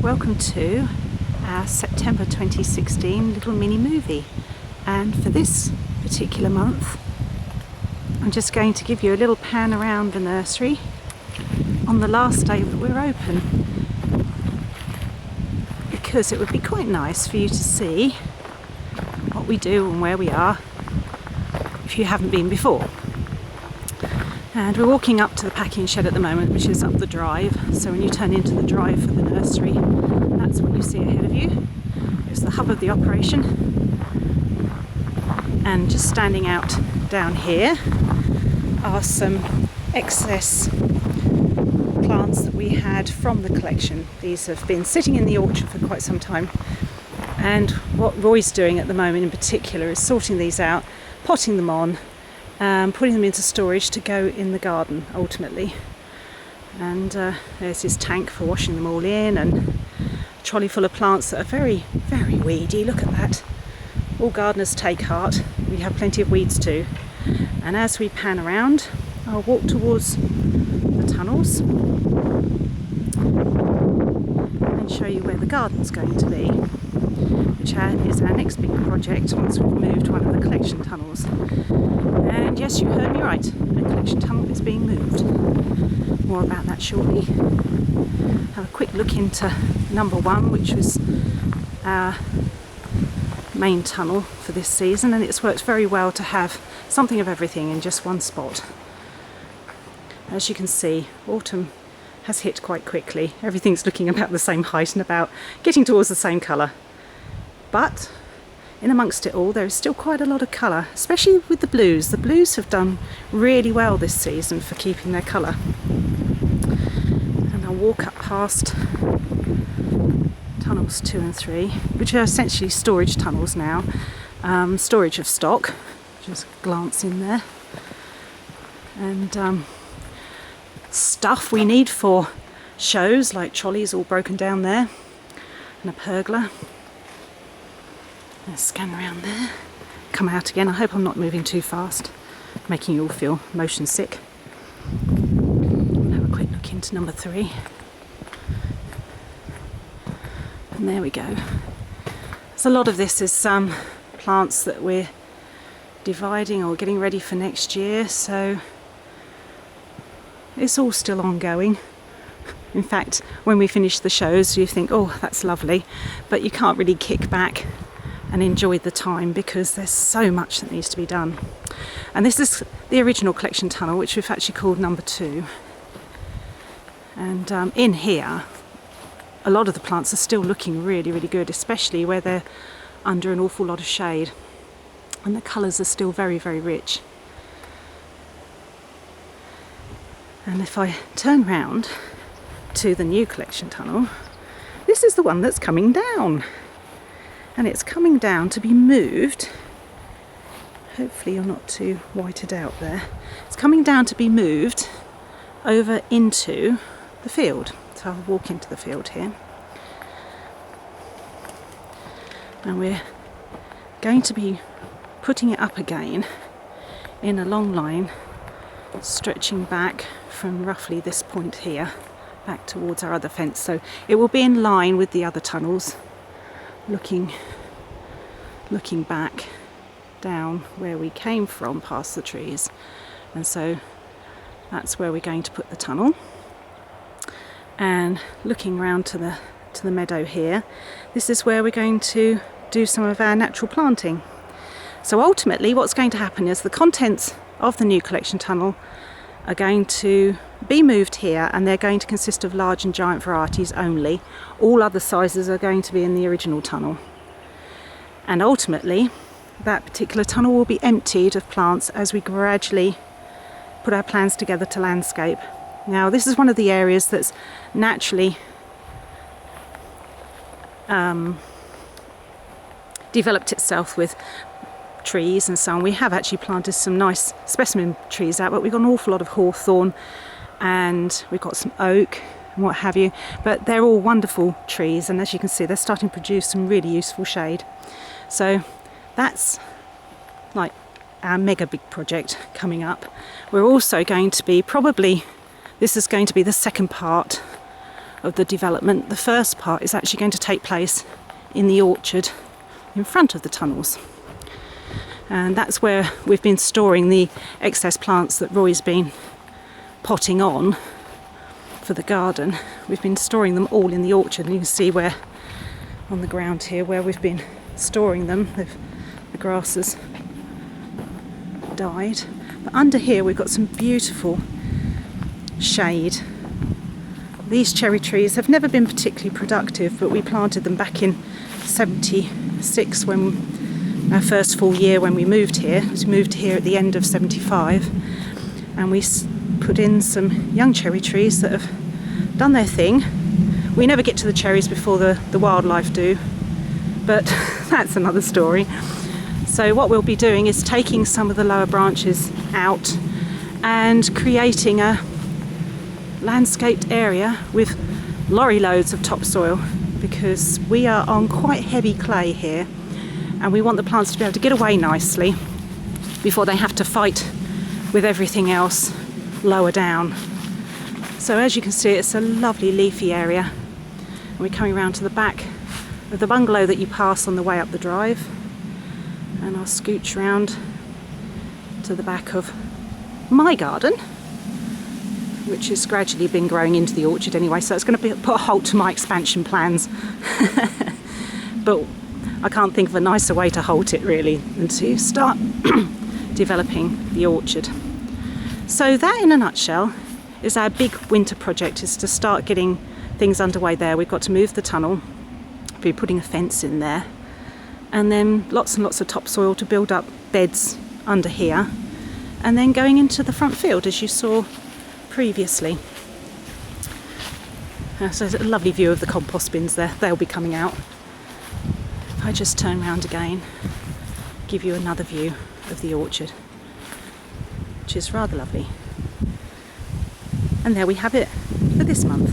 Welcome to our September 2016 little mini movie, and for this particular month I'm just going to give you a little pan around the nursery on the last day that we're open, because it would be quite nice for you to see what we do and where we are if you haven't been before. And we're walking up to the packing shed at the moment, which is up the drive. So when you turn into the drive for the nursery, that's what you see ahead of you. It's the hub of the operation. And just standing out down here are some excess plants that we had from the collection. These have been sitting in the orchard for quite some time. And what Roy's doing at the moment in particular is sorting these out, potting them on, putting them into storage to go in the garden ultimately. And there's his tank for washing them all in, and a trolley full of plants that are very, very weedy. Look at that. All gardeners take heart. We have plenty of weeds too. And as we pan around, I'll walk towards the tunnels and show you where the garden's going to be, which is our next big project once we've moved one of the collection tunnels. And yes, you heard me right, the collection tunnel is being moved. More about that shortly. Have a quick look into number one, which was our main tunnel for this season, and it's worked very well to have something of everything in just one spot. As you can see, autumn has hit quite quickly. Everything's looking about the same height and about getting towards the same colour. But in amongst it all, there is still quite a lot of colour, especially with the blues. The blues have done really well this season for keeping their colour. And I'll walk up past tunnels 2 and 3, which are essentially storage tunnels now. Storage of stock. Just glance in there. And stuff we need for shows, like trolleys all broken down there, and a pergola. Let's scan around there, come out again. I hope I'm not moving too fast, making you all feel motion sick. We'll have a quick look into number 3. And there we go. So a lot of this is some plants that we're dividing or getting ready for next year, so it's all still ongoing. In fact, when we finish the shows, you think, oh, that's lovely, but you can't really kick back and enjoy the time because there's so much that needs to be done. And this is the original collection tunnel, which we've actually called number 2. And in here, a lot of the plants are still looking really, really good, especially where they're under an awful lot of shade. And the colours are still very, very rich. And if I turn round to the new collection tunnel, this is the one that's coming down. And it's coming down to be moved. Hopefully you're not too whited out there. It's coming down to be moved over into the field. So I'll walk into the field here. And we're going to be putting it up again in a long line, stretching back from roughly this point here back towards our other fence. So it will be in line with the other tunnels, looking back down where we came from past the trees. And so that's where we're going to put the tunnel. And looking round to the meadow here, this is where we're going to do some of our natural planting. So ultimately what's going to happen is the contents of the new collection tunnel are going to be moved here, and they're going to consist of large and giant varieties only. All other sizes are going to be in the original tunnel. And ultimately that particular tunnel will be emptied of plants as we gradually put our plans together to landscape. Now this is one of the areas that's naturally developed itself with trees and so on. We have actually planted some nice specimen trees out, but we've got an awful lot of hawthorn and we've got some oak and what have you, but they're all wonderful trees, and as you can see they're starting to produce some really useful shade. So that's like our mega big project coming up. We're also going to be this is going to be the second part of the development. The first part is actually going to take place in the orchard in front of the tunnels. And that's where we've been storing the excess plants that Roy's been potting on for the garden. We've been storing them all in the orchard, and you can see where on the ground here where we've been storing them. The grass has died. But under here we've got some beautiful shade. These cherry trees have never been particularly productive, but we planted them back in 76 when our first full year when we moved here. We moved here at the end of 75, and we put in some young cherry trees that have done their thing. We never get to the cherries before the wildlife do, but that's another story. So what we'll be doing is taking some of the lower branches out and creating a landscaped area with lorry loads of topsoil, because we are on quite heavy clay here and we want the plants to be able to get away nicely before they have to fight with everything else lower down. So as you can see, it's a lovely leafy area, and we're coming around to the back of the bungalow that you pass on the way up the drive, and I'll scooch round to the back of my garden, which has gradually been growing into the orchard anyway, so it's going to put a halt to my expansion plans. But I can't think of a nicer way to halt it really than to start developing the orchard. So that in a nutshell is our big winter project, is to start getting things underway there. We've got to move the tunnel, be putting a fence in there, and then lots and lots of topsoil to build up beds under here, and then going into the front field as you saw previously. So there's a lovely view of the compost bins there. They'll be coming out. If I just turn around again, give you another view of the orchard, which is rather lovely. And there we have it for this month.